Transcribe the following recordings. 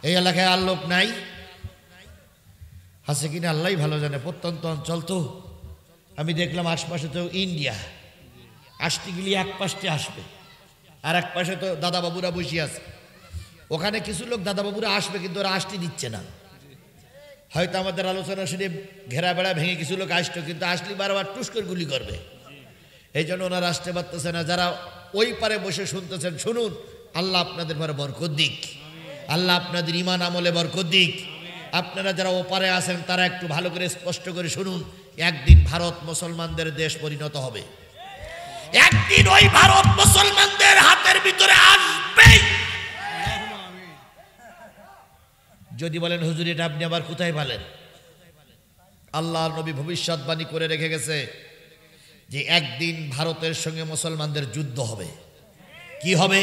এই এলাকায় আর লোক নাই, আছে কিনা আল্লাহই ভালো জানে। প্রত্যন্ত অঞ্চল তো, আমি দেখলাম আশপাশে তো ইন্ডিয়া, আসতে গেলে এক পাশে আসবে, আর এক পাশে তো দাদাবাবুরা বসে আছে। ওখানে কিছু লোক দাদাবাবুরা আসবে, কিন্তু ওরা আসতে দিচ্ছে না। হয়তো আমাদের আলোচনা শুনে ঘেরা বেড়া ভেঙে কিছু লোক আসতো, কিন্তু আসলে বারবার টুস করে গুলি করবে, এই জন্য ওনারা আসতে পারতেছে না। যারা ওই পারে বসে শুনতেছেন শুনুন, আল্লাহ আপনাদের পরে বরকত দিক, আল্লাহ আপনাদের ঈমান আমলে বরকত দিক। আপনারা যারা ওপারে আছেন তারা একটু ভালো করে স্পষ্ট করে শুনুন, একদিন ভারত মুসলমানদের দেশ পরিণত হবে, একদিন ওই ভারত মুসলমানদের হাতের ভিতরে আসবে। যদি বলেন হুজুর এটা আপনি আবার কোথায় পেলেন? আল্লাহর নবী ভবিষ্যৎবাণী করে রেখে গেছে যে একদিন ভারতের সঙ্গে মুসলমানদের যুদ্ধ হবে। কি হবে?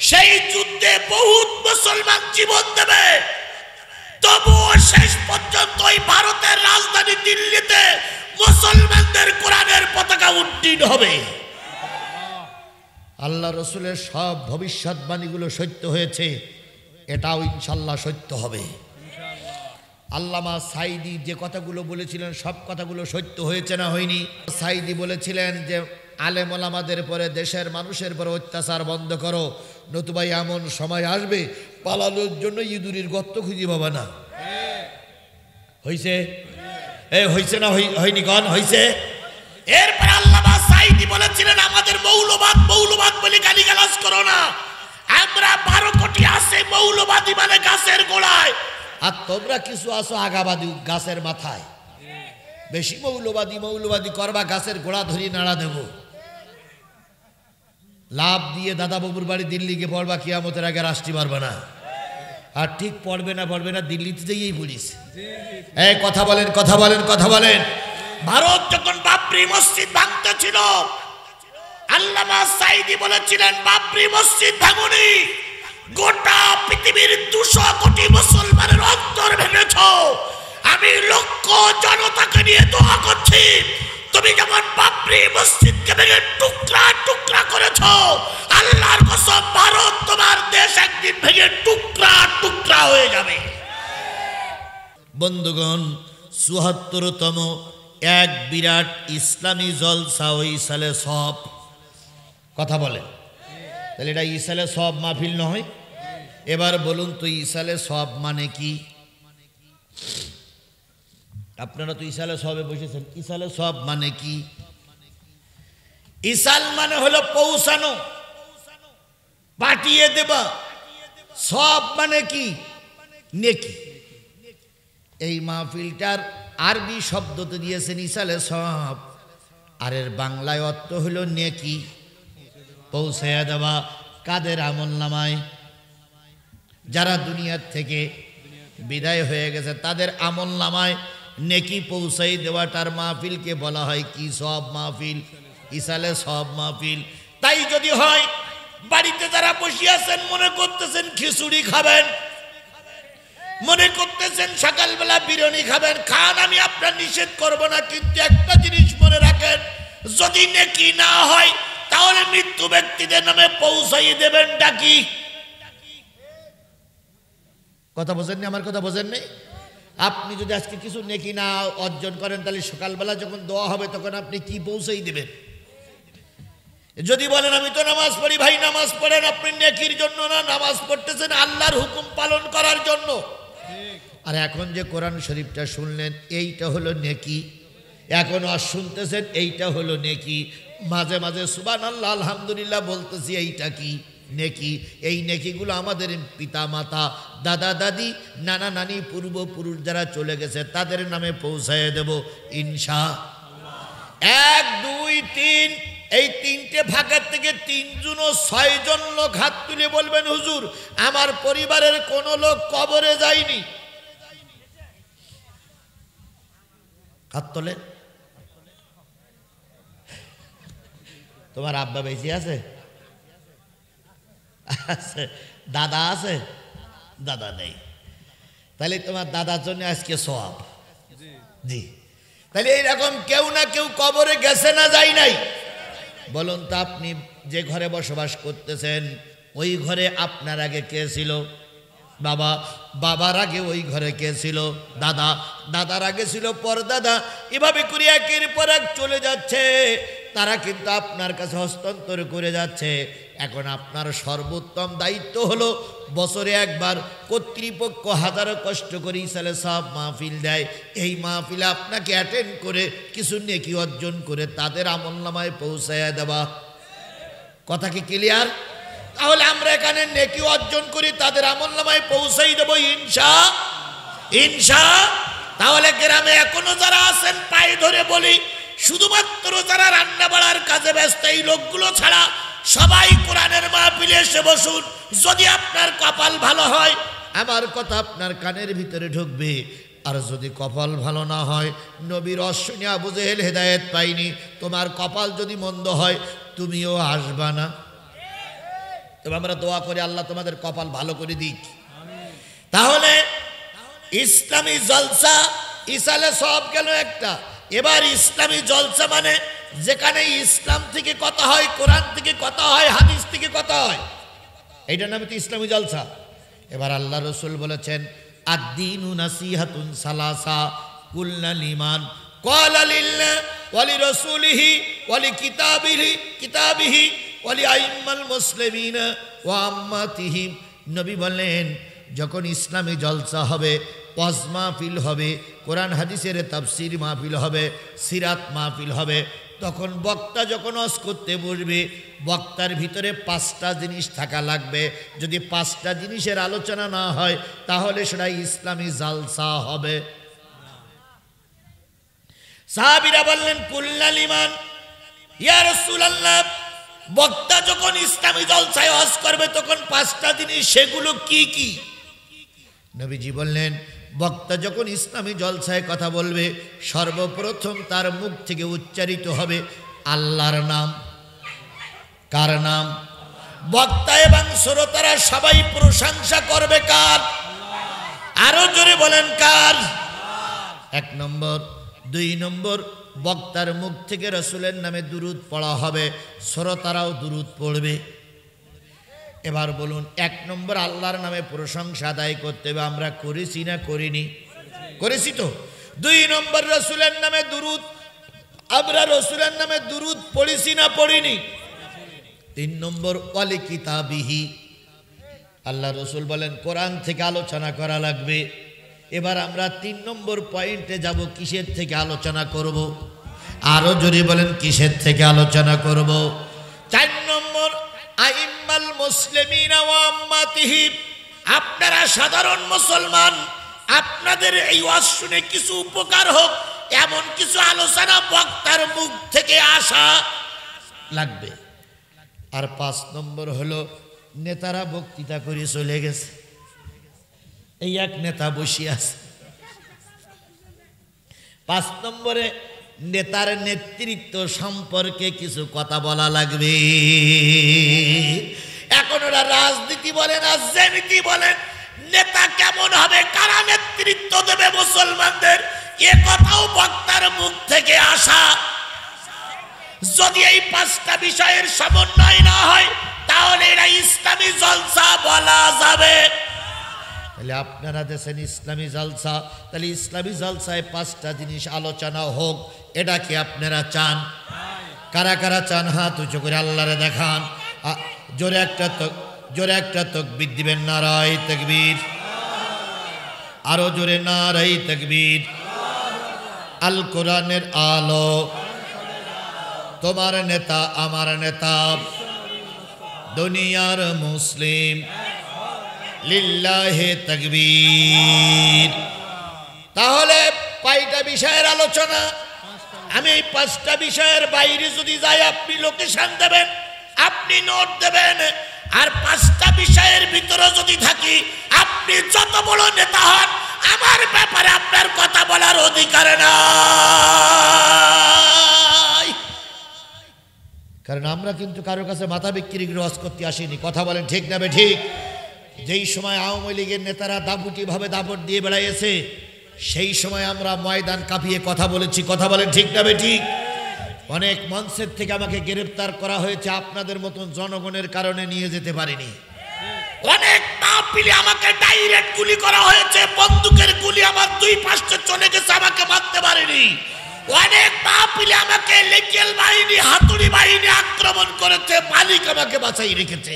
সেই যুদ্ধে বহুত মুসলমান জীবন দেবে, তবুও শেষ পর্যন্ত ওই ভারতের রাজধানী দিল্লিতে মুসলমানদের কোরআনের পতাকা উড্ডীন হবে। আল্লাহ রসুলের সব ভবিষ্যৎবাণীগুলো সত্য হয়েছে, এটাও ইনশাল্লাহ সত্য হবে। আল্লামা সাইদি যে কথাগুলো বলেছিলেন সব কথাগুলো সত্য হয়েছে না হয়নি? সাইদি বলেছিলেন যে আলেম ওলামাদের পরে দেশের মানুষের পরে অত্যাচার বন্ধ করো, নতুবা এমন সময় আসবে পালানোর জন্য ইঁদুরের গর্ত খুঁজে পাবে না। হইছে? হইছে না হয়নি? গণ হইছে? এরপরে আল্লামা সাইদি বলেছিলেন আমাদের মৌলবাদ মৌলবাদ বলে গালিগালাজ করো না, আমরা 12 কোটি আছে মৌলবাদী মানে গাছের গোড়ায়, আর তোমরা কিছু আছো আগাবাদী গাছের মাথায়। বেশি মৌলবাদী মৌলবাদী করবা, গাছের গোড়া ধরিয়ে নাড়া দেব। লাভ দিয়ে দাদা বাবুর বাড়ি দিল্লি গিয়ে পড়বা, কিয়ামতের আগে আসতে পারবে না। আর ঠিক পড়বে না দিল্লিতে যেয়েই পড়িস। এই কথা বলেন কথা বলেন কথা বলেন। ভারত যখন বাবরি মসজিদ ভাঙতে ছিল, আল্লামা সাইদি বলেছিলেন বাবরি মসজিদ ভাঙুনি, গোটা পৃথিবীর 200 কোটি মুসলমানের অন্তর ভেঙেছ। আমি লক্ষ জনতাকে নিয়ে দোয়া করছি, তুমি যেমন বাবরি মসজিদকে ভেঙে টুকরা টুকরা করেছ, আল্লাহর কসম ভারত তোমার দেশ একদিন ভেঙে টুকরা টুকরা হয়ে যাবে। বন্ধুগণ, ৭৪তম এক বিরাট ইসলামী জলসা ওই সালে সব কথা বলে, তাহলে এটা ইসালে সব মাহফিল নয়? এবার বলুন তো ইসালে সব মানে কি? আপনারা তো ইসালে সবে বসেছেন, ইসালে সব মানে কি? ইসাল মানে হলো পৌঁছানো, পাঠিয়ে দেবা। সব মানে কি? নেকি। এই মাহফিলটার আরবি শব্দতে দিয়েছেন ইসালে সব, আর এর বাংলায় অর্থ হলো নেকি, পৌঁছায়া দেওয়া। কাদের আমলনামায়? যারা দুনিয়ার থেকে বিদায় হয়ে গেছে তাদের আমলনামায় নেকি পৌঁছাই দেওয়াটার মাহফিলকে বলা হয় কি? সব মাহফিল, ইসালে সব মাহফিল। তাই যদি হয়, বাড়িতে যারা বসে আছেন মনে করতেছেন খিচুড়ি খাবেন, মনে করতেছেন সকালবেলা বিরিয়ানি খাবেন, খান, আমি আপনার নিষেধ করব না, কিন্তু একটা জিনিস মনে রাখেন, যদি নেকি না হয় তাহলে মৃত্যু ব্যক্তিদের নামে পৌঁছাই দেবেন ডাকি। কথা বোঝেননি? আমার কথা বোঝেননি? আপনি যদি আজকে কিছু নেকি না অর্জন করেন, তাহলে সকালবেলা যখন দোয়া হবে তখন আপনি কি পৌঁছাই দেবেন? যদি বলেন আমি তো নামাজ পড়ি, ভাই নামাজ পড়েন, আপনি নেকির জন্য না, নামাজ পড়তেছেন আল্লাহর হুকুম পালন করার জন্য। আর এখন যে কোরআন শরীফটা শুনলেন এইটা হলো নেকি, এখন আর শুনতেছেন এইটা হলো নেকি। মাঝে মাঝে সুবহানাল্লাহ আলহামদুলিল্লাহ বলতেছি, এইটা কি? নেকি। এই নেকিগুলো আমাদের পিতা মাতা, দাদা দাদি, নানা নানি, পূর্বপুরুষ যারা চলে গেছে তাদের নামে পৌঁছায় দেব ইনশাআল্লাহ। 1 2 3 এই 3টে ভাগের থেকে 3 জন ও 6 জন লোক হাত তুলে বলবেন হুজুর আমার পরিবারের কোন লোক কবরে যায়নি। হাত তোলেন। তোমার আব্বা বেঁচে আছে? আছে। দাদা আছে? দাদা নেই। তাহলে তোমার দাদার জন্য আজকে সওয়াব। জি। তাহলে এইরকম কেউ না কেউ কবরে গেছে না যায় নাই? বলুন তো, আপনি যে ঘরে বসবাস করতেছেন ওই ঘরে আপনার আগে কে ছিল? বাবা, বাবার আগে ওই ঘরে কে ছিল? দাদা, দাদার আগে ছিল পরদাদা। এভাবে করে একের পর এক চলে যাচ্ছে, তারা কিন্তু আপনার কাছে হস্তান্তর করে যাচ্ছে। এখন আপনার সর্বোত্তম দায়িত্ব হলো বছরে একবার কর্তৃপক্ষ হাজারো কষ্ট করে ইসালে সব মাহফিল দেয়, এই মাহফিলে আপনাকে অ্যাটেন্ড করে কিছু নেকি অর্জন করে তাদের আমলনামায় পৌঁছায়া দেওয়া। কথা কি ক্লিয়ার? তাহলে আমরা এখানে নেকি অর্জন করি, তাদের আমলনামায় পৌঁছাই দেবো ইনশা। তাহলে গ্রামে এখনো যারা আছেন পায়ে ধরে বলি, শুধুমাত্র যারা রান্না বাড়ার কাজে ব্যস্ত এই লোকগুলো ছাড়া সবাই কোরআনের মাহফিলে এসে বসুন। যদি আপনার কপাল ভালো হয় আমার কথা আপনার কানের ভিতরে ঢুকবে, আর যদি কপাল ভালো না হয়, নবীর অশ্বনী আবু জেহেল হেদায়েত পাইনি, তোমার কপাল যদি মন্দ হয় তুমিও আসবা না। তবে আমরা দোয়া করি আল্লাহ তোমাদের কপাল ভালো করে দিক। তাহলে ইসলামী জলসা ইসালে সব গেল একটা। এবার ইসলামী জলসা মানে যেখানে ইসলাম থেকে কথা হয়, কোরআন থেকে কথা হয়, হাদিস থেকে কথা হয়, এইটার নামে তো ইসলামী জলসা। এবার আল্লাহ রসুল বলেছেন আদ-দীনু নাসিহাতুন সালাসা কুলনা লিমান ক্বালা লিল্লাহ ওয়া লিরাসূলিহি ওয়া লিকিতাবিহি ওয়া লিআইম্মাল মুসলিমিনা ওয়া আম্মাতিহিম। নবী বলেন যখন ইসলামী জলসা হবে, ওয়াজ মাহফিল হবে, কোরআন হাদিসের তাফসীর মাহফিল হবে, সিরাত মাহফিল হবে, তখন বক্তা যখন ওয়াজ করতে বসবে বক্তার ভিতরে 5টা জিনিস থাকা লাগবে। যদি 5টা জিনিসের আলোচনা না হয় তাহলে সেটা ইসলামী জলসা হবে। সাহাবীরা বললেন কুল্লা লিমান, ইয়া রাসূলুল্লাহ, বক্তা যখন ইসলামী জলসায় ওয়াজ করবে তখন 5টা জিনিস, সেগুলো কি কি? নবীজি বললেন বক্তা যখন ইসলামী জলসায় কথা বলবে সর্বপ্রথম তার মুখ থেকে উচ্চারিত হবে আল্লাহর নাম। কার নাম? বক্তা এবং শ্রোতারা সবাই প্রশংসা করবে কার? আরো জোরে বলেন কার? 1 নম্বর। 2 নম্বর, বক্তার মুখ থেকে রাসূলের নামে দুরূদ পড়া হবে, শ্রোতারাও দুরূদ পড়বে। এবার বলুন 1 নম্বর আল্লাহর নামে প্রশংসা আদায় করতে হবে, আমরা করেছি না করিনি? করেছি তো। 2 নম্বর রাসূলের নামে দুরূদ, আমরা রাসূলের নামে দুরূদ পড়েছি না পড়িনি? 3 নম্বর ওয়ালি কিতাবিহি, আল্লাহ রসুল বলেন কোরআন থেকে আলোচনা করা লাগবে। এবার আমরা 3 নম্বর পয়েন্টে যাব, কিসের থেকে আলোচনা করব? আরো জোরে বলেন কিসের থেকে আলোচনা করব? 4 নম্বর আইম্মাল মুসলিমিনা ওয়া আম্মাতিহিম, আপনারা সাধারণ মুসলমান, আপনাদের এই ওয়াজ শুনে কিছু উপকার হোক এমন কিছু আলোচনা বক্তার মুখ থেকে আসা লাগবে। আর 5 নম্বর হলো নেতারা বক্তৃতা করে চলে গেছে, এই এক নেতা বসে আছে। 5 নম্বরে নেতার নেতৃত্ব সম্পর্কে কিছু কথা বলা লাগবে। এখন ওরা রাজনীতি বলেন আর জ্যামিতি বলেন, নেতা কেমন হবে, কারা নেতৃত্ব দেবে মুসলমানদের, এ কথাও বক্তার মুখ থেকে আসা। যদি এই 5টা বিষয়ের সমন্বয় না হয় তাহলে এটা ইসলামী জলসা বলা যাবে। তাহলে আপনারা দেখেন ইসলামী জলসা, তাহলে ইসলামী জলসায় 5টা জিনিস আলোচনা হোক, এটা কি আপনারা চান? কারা কারা চান হাত উঁচু করে আল্লাহরে দেখান। জোরে একটা তাকবীর দিবেন, নারায়ে তাকবীর। আরো জোরে নারায়ে তাকবীর। আল কোরআনের আলো, তোমার নেতা আমার নেতা, দুনিয়ার মুসলিম, লিল্লাহে তাকবীর। তাহলে 5টা বিষয়ের আলোচনা। আমি এই 5টা বিষয়ের বাইরে যদি যাই আপনি লোকেশন দেবেন, আপনি নোট দেবেন, আর 5টা বিষয়ের ভিতরে যদি থাকি আপনি যত বড় নেতা হন আমার ব্যাপারে আপনার কথা বলার অধিকার নাই। কারণ আমরা কিন্তু কারোর কাছে মাথা বিক্রি করে ওয়াজ করতে আসিনি। কথা বলেন ঠিক না ঠিক? যেই সময় আওয়ামী লীগের নেতারা দাপুটিভাবে দাপট দিয়ে বেড়াইছে সেই সময় আমরা ময়দান কাঁপিয়ে কথা বলেছি। কথা বলেন ঠিক না ঠিক? অনেক মঞ্চের থেকে আমাকে গ্রেফতার করা হয়েছে, আপনাদের মতন জনগণের কারণে নিয়ে যেতে পারিনি। অনেক মাহফিলে আমাকে ডাইরেক্ট গুলি করা হয়েছে, বন্দুকের গুলি আমার দুই পাশে চলে গেছে, আমাকে মারতে পারেনি। অনেক মাহফিলে আমাকে লেকেল বাহিনী, হাতুড়ি বাহিনী আক্রমণ করেছে, মালিক আমাকে বাঁচাই রেখেছে।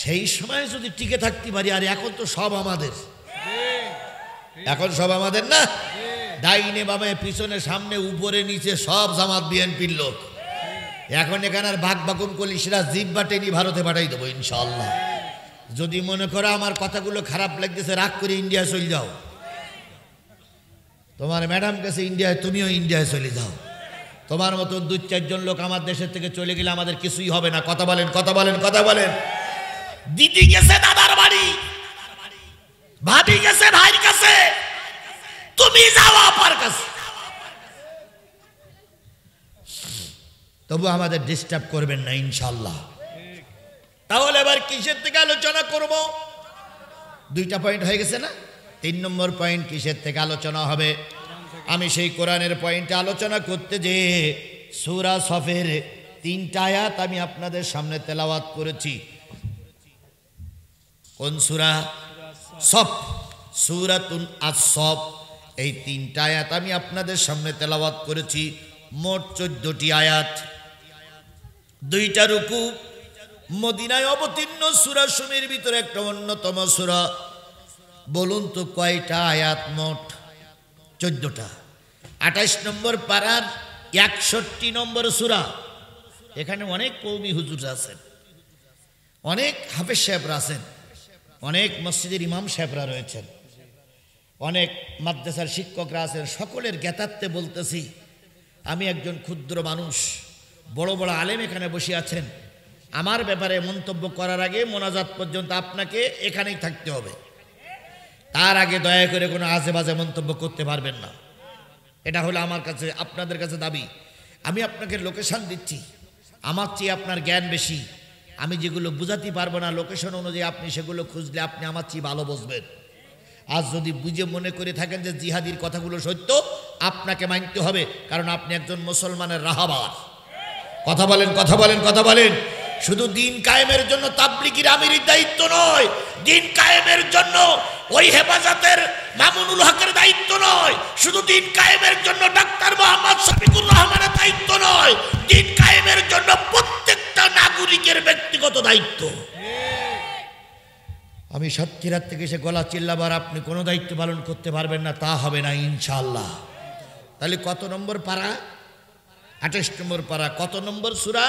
সেই সময় যদি টিকে থাকতে পারি, আর এখন তো সব আমাদের, এখন সব আমাদের না, ডাইনে বামে পিছনে সামনে উপরে নিচে সব জামাত বিএনপির লোক। এখন এখানে আর ভাগ বাকুম করলি সেটা জিব্বা টেনে ভারতে পাঠাই দেবো ইনশাআল্লাহ। যদি মনে করো আমার কথাগুলো খারাপ লাগতেছে, রাগ করে ইন্ডিয়া চলে যাও, তোমার ম্যাডাম কাছে ইন্ডিয়ায়, তুমিও ইন্ডিয়ায় চলে যাও। তোমার মতো 2-4 লোক আমার দেশের থেকে চলে গেলে আমাদের কিছুই হবে না। কথা বলেন, কথা বলেন, কথা বলেন। দিদি গেছে দাদার বাড়ি, ভাবি গেছে ভাইয়ের কাছে, তুমি যাও আপার কাছে, তবু আমাদের ডিস্টার্ব করবেন না ইনশাআল্লাহ। তাহলে এবার কিসের থেকে আলোচনা করব? 2টা পয়েন্ট হয়ে গেছে না? 3 নম্বর পয়েন্ট কিসের থেকে আলোচনা হবে? আমি সেই কোরআনের পয়েন্টে আলোচনা করতে যে সূরা সফের 3টা আয়াত আমি আপনাদের সামনে তেলাওয়াত করেছি। কোন সূরা? সফ, সূরাতুন আস-সফ। এই 3টা আয়াত আমি আপনাদের সামনে তেলাওয়াত করেছি। মোট 14টি আয়াত, 2টা রুকু। মদিনায় অবতীর্ণ সূরা সমূহের ভিতরে একটা অন্যতম সূরা। বলুন তো কয়টা আয়াত? মোট 14টা। 28 নম্বর পারার 61 নম্বর সূরা। এখানে অনেক কওমি হুজুর আছেন, অনেক হাফেজ সাহেবরা আছেন, অনেক মসজিদের ইমাম সাহেবরা রয়েছেন, অনেক মাদ্রাসার শিক্ষকরা আছেন। সকলের জ্ঞাতার্থে বলতেছি, আমি একজন ক্ষুদ্র মানুষ, বড় বড় আলেম এখানে বসে আছেন। আমার ব্যাপারে মন্তব্য করার আগে মোনাজাত পর্যন্ত আপনাকে এখানেই থাকতে হবে। তার আগে দয়া করে কোনো আজে বাজে মন্তব্য করতে পারবেন না। এটা হলো আমার কাছে, আপনাদের কাছে দাবি। আমি আপনাকে লোকেশন দিচ্ছি, আমার চেয়ে আপনার জ্ঞান বেশি। আমি যেগুলো বুঝাতে পারবো না লোকেশন অনুযায়ী আপনি সেগুলো খুঁজলে আপনি আমার চেয়ে ভালো বুঝবেন। আজ যদি বুঝে মনে করে থাকেন যে জিহাদির কথাগুলো সত্য, আপনাকে মানতে হবে, কারণ আপনি একজন মুসলমানের রাহাবার। কথা বলেন, কথা বলেন, কথা বলেন। শুধু দিন কায়েমের জন্য তাবলিগীর আমিরের দায়িত্ব নয়, দিন কায়েমের জন্য ওই হেফাজতের মামুনুল হকের দায়িত্ব নয়, শুধু দিন কায়েমের জন্য ডাক্তার মোহাম্মদ শফিকুর রহমানের দায়িত্ব নয়, দিন কায়েমের জন্য প্রত্যেকটা নাগরিকের ব্যক্তিগত দায়িত্ব। আমি সাতক্ষীরার থেকে এসে গলা চিল্লাবার আপনি কোনো দায়িত্ব পালন করতে পারবেন না, তা হবে না ইনশাআল্লাহ। তাহলে কত নম্বর পারা? 28 নম্বর পারা। কত নম্বর সূরা?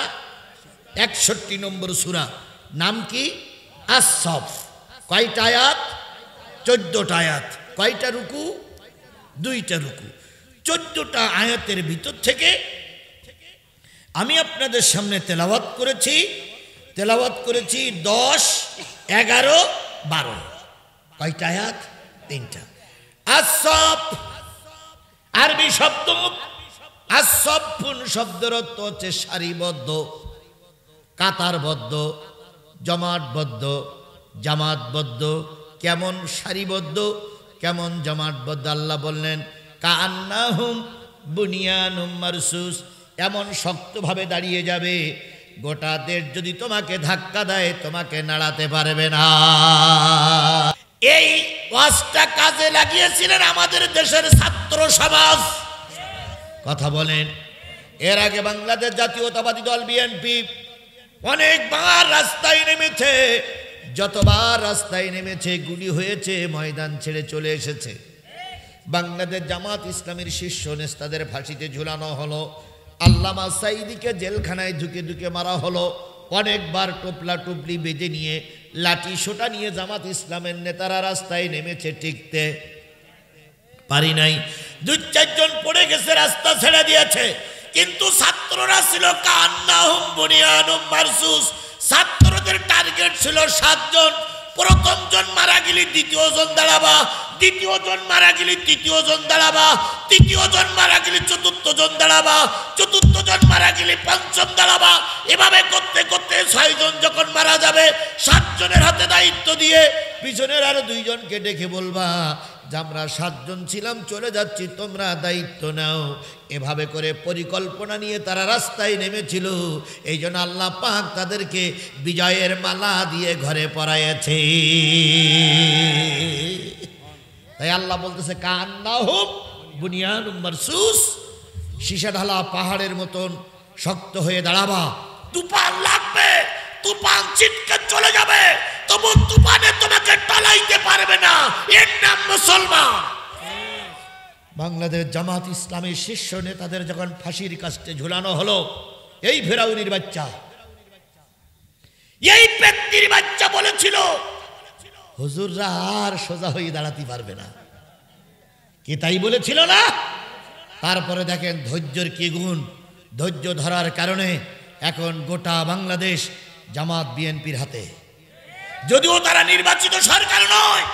61 নম্বর সূরা। নাম কি? আস-সফ। কয়টা আয়াত? 14টা আয়াত। কয়টা রুকু? 2টা রুকু। 14টা আয়াতের ভিতর থেকে আমি আপনাদের সামনে তেলাওয়াত করেছি 10, 11, 12। কয়টা আয়াত? 3টা। আস-সফ আরবি শব্দ। আস-সফুন শব্দের অর্থ হচ্ছে সারিবদ্ধ, কাতারবদ্ধ, জমাটবদ্ধ, জামাতবদ্ধ। কেমন সারিবদ্ধ, কেমন জামাতবদ্ধ? আল্লাহ বললেন কান্নাহুম বুনিয়ানুম মারসুস, এমন শক্তভাবে দাঁড়িয়ে যাবে, গোটা দেশ যদি তোমাকে ধাক্কা দেয় তোমাকে নাড়াতে পারবে না। এই ওয়াজটা কাজে লাগিয়েছিলেন আমাদের দেশের ছাত্র সমাজ। কথা বলেন। এর আগে বাংলাদেশ জাতীয়তাবাদী দল বিএনপি অনেকবার রাস্তায় নেমেছে, যতবার রাস্তায় নেমেছে গুলি হয়েছে, ময়দান ছেড়ে চলে এসেছে। বাংলাদেশ জামাত ইসলামীর শীর্ষ নেতাদের ফাঁসিতে ঝুলানো হলো, আল্লামা সাঈদীকে জেলখানায় ঢুকে ঢুকে মারা হলো। অনেকবার টোপলা টুপলি বেঁধে নিয়ে, লাঠি সোটা নিয়ে জামাত ইসলামের নেতারা রাস্তায় নেমেছে, টিকতে পারি নাই। 2-4 জন পড়ে গেছে, রাস্তা ছেড়ে দিয়েছে, কিন্তু ছাত্ররা ছিল কান্নাহুম বুনিয়ানুম মারসুস। ছাত্রদের টার্গেট ছিল 7 জন। প্রথম জন মারা গেলে দ্বিতীয় জন দাঁড়াবা, দ্বিতীয় জন মারা গেলে তৃতীয় জন দাঁড়াবা, তৃতীয় জন মারা গেলে চতুর্থ জন দাঁড়াবা, চতুর্থ জন মারা গেলে পঞ্চম দাঁড়াবা। এভাবে করতে করতে 6 জন যখন মারা যাবে, 7 জনের হাতে দায়িত্ব দিয়ে পিছনের আরো 2 জনকে ডেকে বলবা যে আমরা 7 জন ছিলাম, চলে যাচ্ছি, তোমরা দায়িত্ব নাও। এভাবে করে পরিকল্পনা নিয়ে তারা রাস্তায় নেমেছিল। এই জন্য আল্লাহ পাক তাদেরকে বিজয়ের মালা দিয়ে ঘরে পরাইয়াছে। তাই আল্লাহ বলতেছে কান্নাহুম বুনিয়ানুম মারসুস, সীসা ঢালা পাহাড়ের মতন শক্ত হয়ে দাঁড়াবা। তুফান লাগবে, তুফান ছিটকে চলে যাবে, তবু তুফানে তোমাকে টলাইতে পারবে না। এর নাম মুসলমান। বাংলাদেশ জামাত ইসলামের শীর্ষ নেতাদের যখন ফাঁসির কাস্টে ঝুলানো হলো, এই ফেরাউনির বাচ্চা, এই ব্যক্তির বাচ্চা বলেছিল হুজুররা আর সোজা হয়ে দাঁড়াতে পারবে না, কি তাই বলেছিল না? তারপরে দেখেন ধৈর্যের কি গুণ। ধৈর্য ধরার কারণে এখন গোটা বাংলাদেশ জামাত বিএনপির হাতে। যদিও তারা নির্বাচিত সরকার নয়,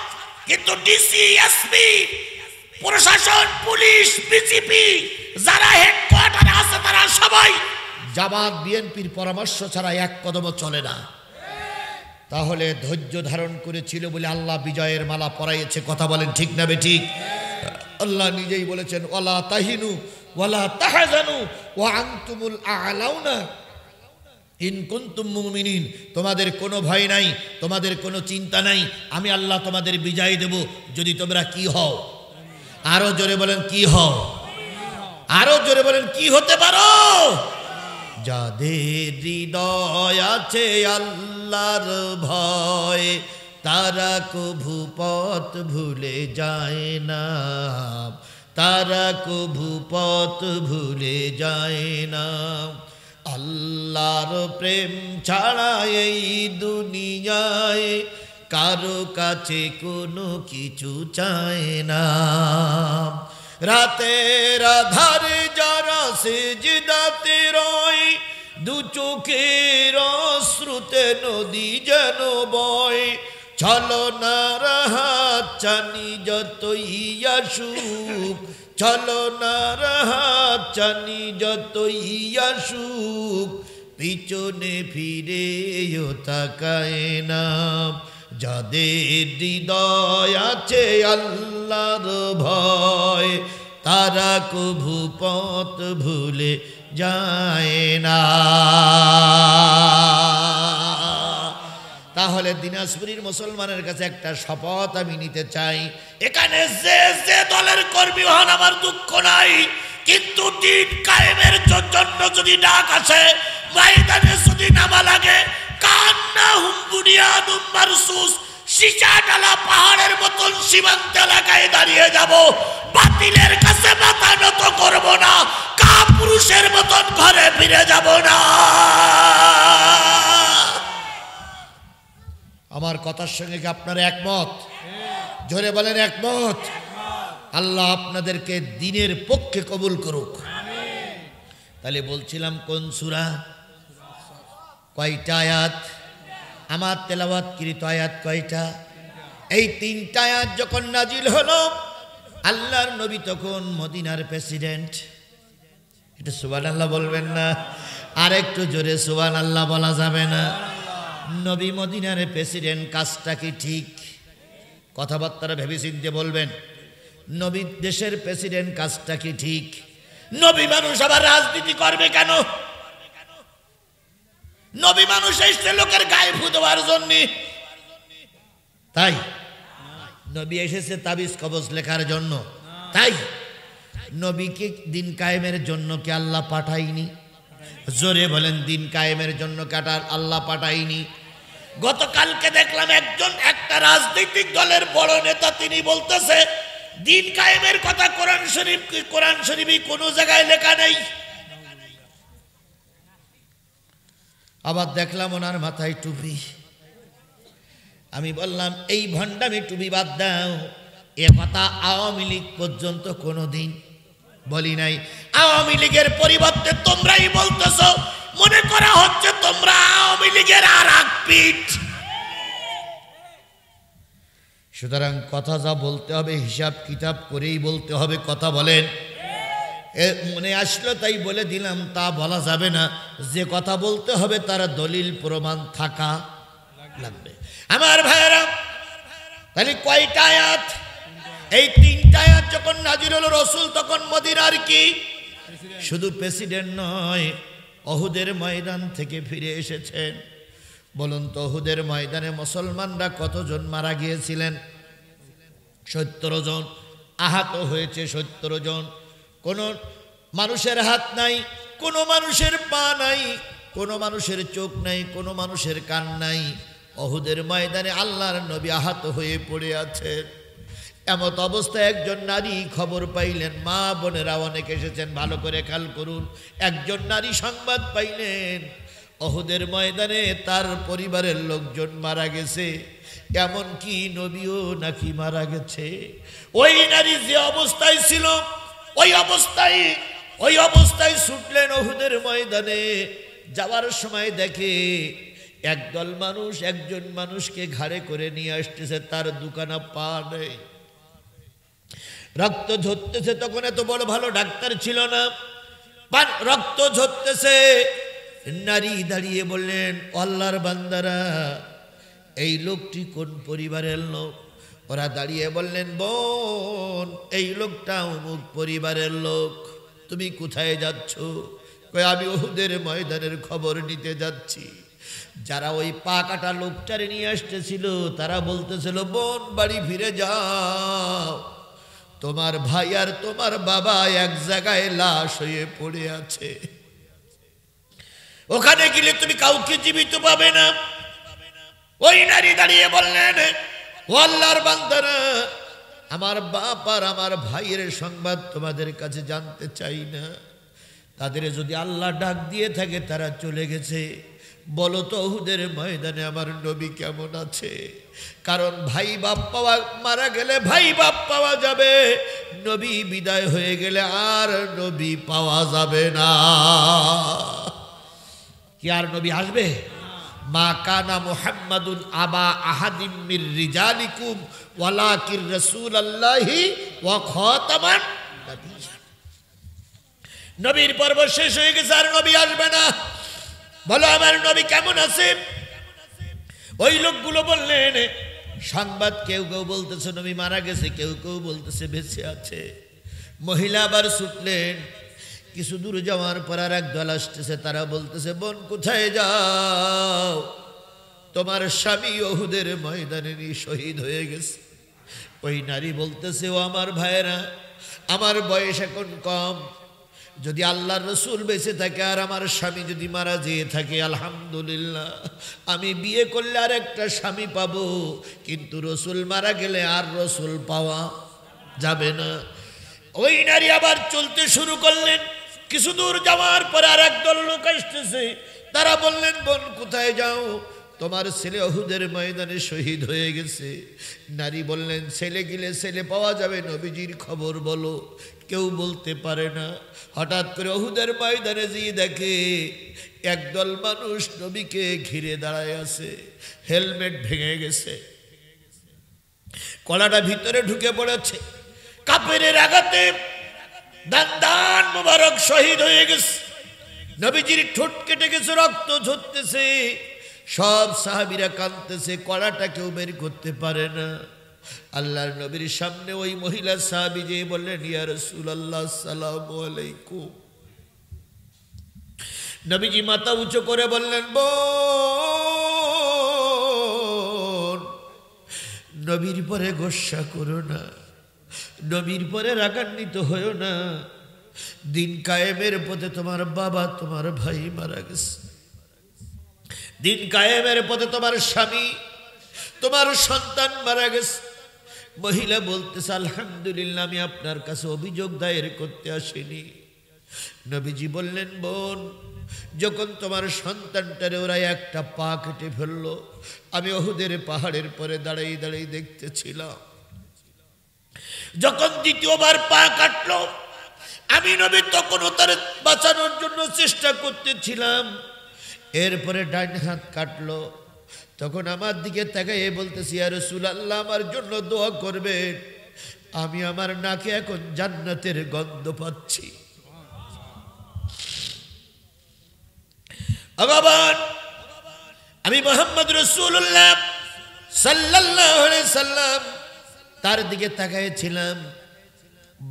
কিন্তু ডিসি, এসপি, প্রশাসন, পুলিশ, বিজেপি যারা হেডকোয়ার্টারে আছে তারা সবাই জামাত বিএনপির পরামর্শ ছাড়া এক কদমও চলে না। তাহলে ধৈর্য ধারণ করেছিল বলে আল্লাহ বিজয়ের মালা পরাইয়েছে। কথা বলেন ঠিক না বেঠিক? আল্লাহ নিজেই বলেছেন ওয়ালা তাহিনু ওয়ালা তাহজানু ওয়া আনতুমুল আ'লাউনা ইন কুনতুম মুমিনিন। তোমাদের কোনো ভয় নাই, তোমাদের কোনো চিন্তা নাই, আমি আল্লাহ তোমাদের বিজয় দেব যদি তোমরা কি হও। আরো জোরে বলেন কি হও, আরো জোরে বলেন কি হতে পারো। যাদের হৃদয় আছে আল্লাহর ভয়, তারা কভু পথ ভুলে যায় না, তারা কভু পথ ভুলে যায় না। আল্লাহর প্রেম ছাড়া এই দুনিয়ায় কারো কাছে কোনো কিছু চায় না। রাতের আধারে যারা সিজদাতে রয়, দু চোখের অশ্রুতে নদী যেন বয়। ছলনার হাত চানি যতই আসুক, ছলনার হাত চানি যতই আসুক, পিছনে ফিরেও তাকায় না। যাদের হৃদয় আছে আল্লাহর ভয়, তারা কভু পথ ভুলে যায় না। তাহলে দিনাজপুরের মুসলমানের কাছে একটা শপথ আমি নিতে চাই। এখানে যে যে দলের কর্মী হন আমার দুঃখ নাই, কিন্তু দিন কায়েমের জন্য যদি ডাক আসে, ময়দানে যদি নামা লাগে, কান্নাহুম বুনিয়ানুম মারসুস, সীসা ঢালা পাহাড়ের মতন সীমান্ত এলাকায় দাঁড়িয়ে যাব। বাতিলের কাছে মাথা নত করব না, কাপুরুষের মতন ঘরে ফিরে যাব না। আমার কথার সঙ্গে কি আপনারা একমত? জোরে বলেন একমত। আল্লাহ আপনাদেরকে দ্বীনের পক্ষে কবুল করুক। তাহলে বলছিলাম কোন সূরা, কয়টা আয়াত? আমার তেলাওয়াতকৃত আয়াত কয়টা? এই 3টা আয়াত যখন নাজিল হলো, আল্লাহর নবী তখন মদিনার প্রেসিডেন্ট। এটা সুবহানাল্লাহ বলবেন না? আর একটু জোরে সুবহানাল্লাহ বলা যাবে না? নবী মদিনার প্রেসিডেন্ট, কাজটা কি ঠিক? কথাবার্তারা ভেবে চিন্তে বলবেন। নবী দেশের প্রেসিডেন্ট, কাজটা কি ঠিক? নবী মানুষ আবার রাজনীতি করবে কেন? নবী মানুষ এসেছে লোকের গায়ে ফু দেওয়ার জন্য, তাই নবী এসেছে তাবিজ কবজ লেখার জন্য, তাই নবীকে দিন কায়েমের জন্য কি আল্লাহ পাঠাইনি? জোরে বলেন, দিন কায়েমের জন্য কাটার আল্লাহ পাঠাইনি? গতকালকে দেখলাম একটা রাজনৈতিক দলের বড় নেতা, তিনি বলতেছে দিন কায়েমের কথা কোরআন শরীফে কোনো জায়গায় লেখা নেই। আবার দেখলাম ওনার মাথায় টুপি। আমি বললাম এই ভণ্ডামি টুপি বাদ দাও। এ কথা আওয়ামী লীগ পর্যন্ত কোনোদিন বলি নাই। আওয়ামী লীগের পরিবর্তে তোমরাই বলতেছ, মনে করা হচ্ছে তোমরা আওয়ামী লীগের আর এক পিঠ। সুতরাং কথা যা বলতে হবে হিসাব কিতাব করেই বলতে হবে। কথা বলেন। মনে আসলো তাই বলে দিলাম তা বলা যাবে না। যে কথা বলতে হবে তার দলিল প্রমাণ থাকা লাগবে। আমার ভাইয়েরা, তাহলে কয়টা আয়াত? এই তিনটা আয়াত যখন নাজিল হলো, রাসূল তখন মদিনার কি শুধু প্রেসিডেন্ট নয়, উহুদের ময়দান থেকে ফিরে এসেছেন। বলুন তো উহুদের ময়দানে মুসলমানরা কতজন মারা গিয়েছিলেন? 70 জন। আহত হয়েছে 70 জন। কোন মানুষের হাত নাই, কোন মানুষের পা নাই, কোন মানুষের চোখ নাই, কোন মানুষের কান নাই। উহুদের ময়দানে আল্লাহর নবী আহত হয়ে পড়ে আছেন। এমত অবস্থায় একজন নারী খবর পাইলেন। মা বোনেরা অনেক এসেছেন, ভালো করে খেয়াল করুন। একজন নারী সংবাদ পাইলেন উহুদের ময়দানে তার পরিবারের লোকজন মারা গেছে, এমন কি নবীও নাকি মারা গেছে। ওই নারী যে অবস্থায় ছিল ওই অবস্থায় ছুটলেন উহুদের ময়দানে। যাওয়ার সময় দেখে একদল মানুষ একজন মানুষকে ঘাড়ে করে নিয়ে আসতেছে, তার দুখানা পা নেই, রক্ত ঝরতেছে। তখন এত বড় ভালো ডাক্তার ছিল না, রক্ত ঝরতেছে। নারী দাঁড়িয়ে বললেন, আল্লাহর বান্দারা, এই লোকটি কোন পরিবারের লোক? ওরা দাঁড়িয়ে বললেন, বোন, এই লোকটা অমুক পরিবারের লোক। তুমি কোথায় যাচ্ছ? কই, আমি উহুদের ময়দানের খবর নিতে যাচ্ছি। যারা ওই পা কাটা লোকটারে নিয়ে আসতেছিল তারা বলতেছিল, বোন বাড়ি ফিরে যাও, তোমার ভাই আর তোমার বাবা এক জায়গায় লাশ হয়ে পড়ে আছে, ওখানে গেলে তুমি কাউকে জীবিত পাবে না। ওই নারী দাঁড়িয়ে বললেন, ও আল্লাহর বান্দারা, আমার বাপ আর আমার ভাইয়ের সংবাদ তোমাদের কাছে জানতে চাই না। তাদের যদি আল্লাহ ডাক দিয়ে থাকে তারা চলে গেছে, বলো তো উহুদের ময়দানে আমার নবী কেমন আছে? কারণ ভাই বাপ পাওয়া মারা গেলে ভাই বাপ পাওয়া যাবে, নবী বিদায় হয়ে গেলে আর নবী পাওয়া যাবে না। কি আর নবী আসবে? মা কানা মুহাম্মাদুন আবা আহাদিম মির রিজালিকুম ওয়ালাকির রাসূলুল্লাহি ওয়া খাতামান নাবিয়্যিন। নবীর পর্ব শেষ হয়ে গেছে, আর নবী আসবে না। বলো আমার নবী কেমন আছে? ওই লোকগুলো বললেন সংবাদ, কেউ কেউ বলতেছে নবী মারা গেছে, কেউ কেউ বলতেছে বেঁচে আছে। মহিলা আবার ছুটলেন। কিছু দূর যাওয়ার পর আর এক দল আসতেছে, তারা বলতেছে, বোন কোথায় যাও? তোমার স্বামী উহুদের ময়দানে শহীদ হয়ে গেছে। ওই নারী বলতেছে, ও আমার ভাইয়েরা, আমার বয়স এখন কম, যদি আল্লাহর রসুল বেঁচে থাকে আর আমার স্বামী যদি মারা যেয়ে থাকে, আলহামদুলিল্লাহ, আমি বিয়ে করলে আর একটা স্বামী পাবো, কিন্তু রসুল মারা গেলে আর রসুল পাওয়া যাবে না। ওই নারী আবার চলতে শুরু করলেন। কিছু দূর যাওয়ার পরে আর একদল লোক আসতেছে, তারা বললেন, বোন কোথায় যাও? তোমার ছেলে উহুদের ময়দানে শহীদ হয়ে গেছে। নারী বললেন, ছেলে গেলে ছেলে পাওয়া যাবে, নবীজির খবর বলো। কেউ বলতে পারে না। হঠাৎ করে উহুদের ময়দানে যেয়ে দেখে একদল মানুষ নবীকে ঘিরে দাঁড়ায় আছে, হেলমেট ভেঙে গেছে, কলাটা ভিতরে ঢুকে পড়েছে, কাফেরের আঘাতে দান মুবারক শহীদ হয়ে গেছে। নবীজির ঠোঁট কেটে গেছে, রক্ত ঝরতেছে, সব সাহাবীরা কাঁদতেছে, কলাটা কেউ বের করতে পারে না। আল্লাহর নবীর সামনে ওই মহিলা সাহাবী যে বললেন, ইয়া রাসূলুল্লাহ আসসালামু আলাইকুম। নবীজি মাথা উঁচু করে বললেন, বোন, নবীর পরে গোসা করো না, নবীর পরে রাগান্বিত হয়েও না। দিন কায়েমের পথে তোমার বাবা তোমার ভাই মারা গেছে, দিন কায়েমের পথে তোমার স্বামী তোমার সন্তান মারা গেছে। মহিলা বলতেছে, আলহামদুলিল্লাহ, আমি আপনার কাছে অভিযোগ দায়ের করতে আসিনি। নবীজি বললেন, বোন, যখন তোমার সন্তানটারে ওরা একটা পা কেটে ফেললো, আমি উহুদের পাহাড়ের পরে দাঁড়িয়ে দাঁড়িয়ে দেখতেছিলাম। যখন দ্বিতীয়বার পা কাটলো, আমি নবী তখনও তার বাঁচানোর জন্য চেষ্টা করতেছিলাম। এরপরে ডান হাত কাটলো, তখন আমার দিকে তাকাইয়ে বলতেছি, ইয়া রাসূলুল্লাহ, আমার জন্য দোয়া করবেন, আমি আমার নাকে এখন জান্নাতের গন্ধ পাচ্ছি। ভগবান, আমি মুহাম্মদ রাসূলুল্লাহ সাল্লাল্লাহু আলাইহি সাল্লাম তার দিকে তাকাইছিলাম,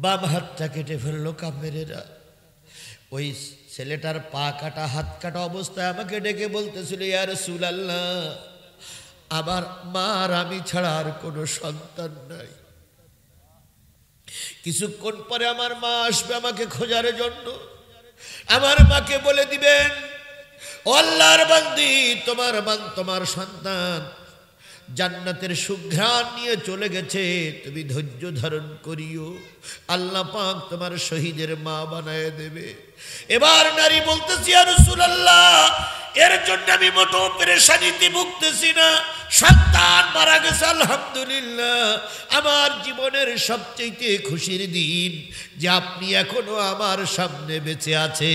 বাম হাতটা কেটে ফেললো কাফেরেরা। ওই ছেলেটার পা কাটা হাত কাটা অবস্থায় আমাকে ডেকে বলতেছিল, ইয়া রাসূলুল্লাহ, আমার মা আর আমি ছাড়া আর কোনো সন্তান নাই। কিছুক্ষণ পরে আমার মা আসবে আমাকে খোঁজার জন্য। আমার মাকে বলে দিবেন, আল্লাহর বান্দি, তোমার সন্তান জান্নাতের সুঘ্রাণ নিয়ে চলে গেছে, তুমি ধৈর্য ধারণ করিও, আল্লাহ পাক তোমার শহীদের মা বানায় দেবে। এবার নারী বলতেছি, ইয়া রাসূলুল্লাহ, এর জন্য আমি মোটো পেরেশানিতে ভুগতেছি না, সন্তান মারা গেছে আলহামদুলিল্লাহ। আমার জীবনের সবচেয়ে খুশির দিন যে আপনি এখনো আমার সামনে বেঁচে আছেন।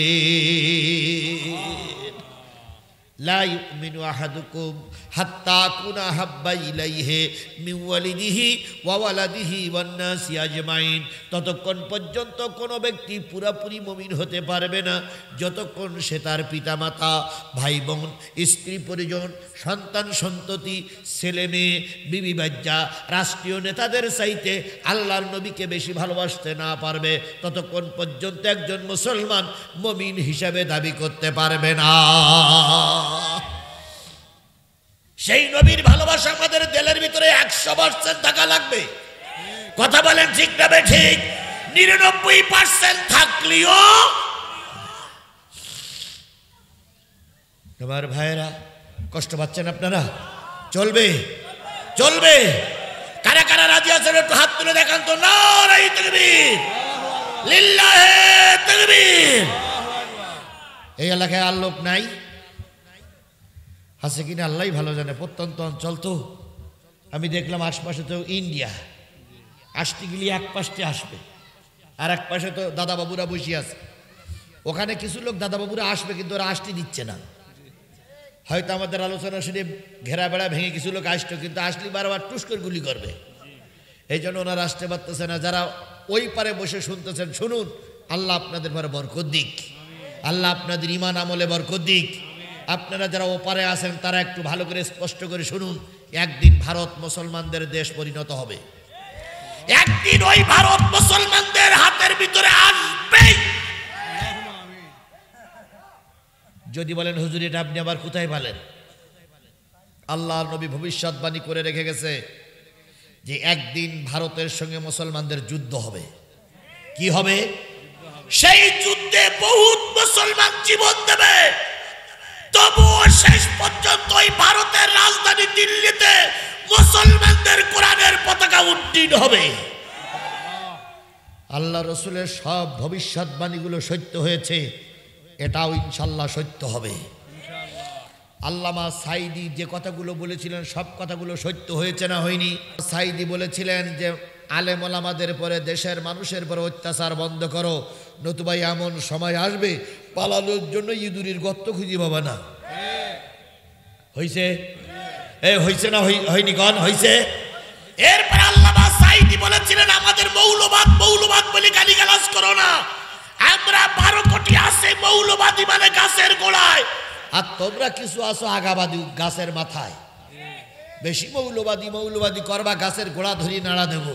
লা ইউমিনু আহাদুকুম হাত্তা কুনা হাব্বা ইলাইহি মিন ওয়ালিদিহি ওয়া ওয়ালাদিহি ওয়ান নাসি আজমাইন। ততক্ষণ পর্যন্ত কোনো ব্যক্তি পুরাপুরি মুমিন হতে পারবে না যতক্ষণ সে তার পিতামাতা, ভাই বোন, স্ত্রী পরিজন, সন্তান সন্ততি, ছেলে মেয়ে, বিবি বাচ্চা, রাষ্ট্রীয় নেতাদের চাইতে আল্লাহর নবীকে বেশি ভালোবাসতে না পারবে, ততক্ষণ পর্যন্ত একজন মুসলমান মুমিন হিসাবে দাবি করতে পারবে না। সেই নবীর ভালোবাসা আমাদের দিলের ভিতরে 100% থাকা লাগবে। কথা বলেন ঠিক না ঠিক? 99% থাকলেও তোমার ভাইয়েরা কষ্ট পাচ্ছেন আপনারা? চলবে চলবে। কারা কারা রাজি আছেন একটু হাত তুলে দেখান তো। নারায়ে তাকবীর, লিল্লাহে তাকবীর। এই এলাকায় আর লোক নাই আছে কিনা আল্লাহই ভালো জানে, প্রত্যন্ত অঞ্চল তো। আমি দেখলাম আশপাশে তো ইন্ডিয়া, আসতে গেলে এক পাশে আসবে, আর এক পাশে তো দাদাবাবুরা বসে আছে। ওখানে কিছু লোক দাদাবাবুরা আসবে কিন্তু ওরা আসতে দিচ্ছে না। হয়তো আমাদের আলোচনা শুনে ঘেরা বেড়া ভেঙে কিছু লোক আসতো, কিন্তু আসলে বারবার টুস করে গুলি করবে, এই জন্য ওনারা আসতে পারতেছে না। যারা ওই পারে বসে শুনতেছেন শুনুন, আল্লাহ আপনাদের পরে বরকত দিক, আল্লাহ আপনাদের ঈমান আমলে বরকত দিক। আপনারা যারা ওপারে আছেন তারা একটু ভালো করে স্পষ্ট করে শুনুন, একদিন ভারত মুসলমানদের দেশ পরিণত হবে, একদিন ওই ভারত মুসলমানদের হাতের ভিতরে আসবে। যদি বলেন হুজুর এটা আপনি আবার কোথায় পেলেন? আল্লাহর নবী ভবিষ্যৎবাণী করে রেখে গেছে যে একদিন ভারতের সঙ্গে মুসলমানদের যুদ্ধ হবে। কি হবে? সেই যুদ্ধে বহুত মুসলমান জীবন দেবে, তবুও শেষ পর্যন্ত ওই ভারতের রাজধানী দিল্লিতে মুসলমানদের কোরআনের পতাকা উড্ডীন হবে। আল্লাহ রসুলের সব ভবিষ্যৎবাণীগুলো সত্য হয়েছে, এটাও ইনশাল্লাহ সত্য হবে। আল্লামা সাইদি যে কথাগুলো বলেছিলেন সব কথাগুলো সত্য হয়েছে না হয়নি? সাইদি বলেছিলেন যে আলেম ওলামাদের পরে দেশের মানুষের পরে অত্যাচার বন্ধ করো, নতুবা এমন সময় আসবে পালানোর জন্য ইঁদুরের গর্ত খুঁজে পাবে না। হইছে? হইছে না হয়নি? গণ হইছে? এরপর আল্লামা সাইদি বলেছিলেন আমাদের মৌলবাদ বলে গালিগালাজ করো না, আমরা 12 কোটি আছে মৌলবাদী মানে গাছের গোড়ায়, আর তোমরা কিছু আছো আগাবাদী গাছের মাথায়। বেশি মৌলবাদী করবা, গাছের গোড়া ধরি নাড়া দেব।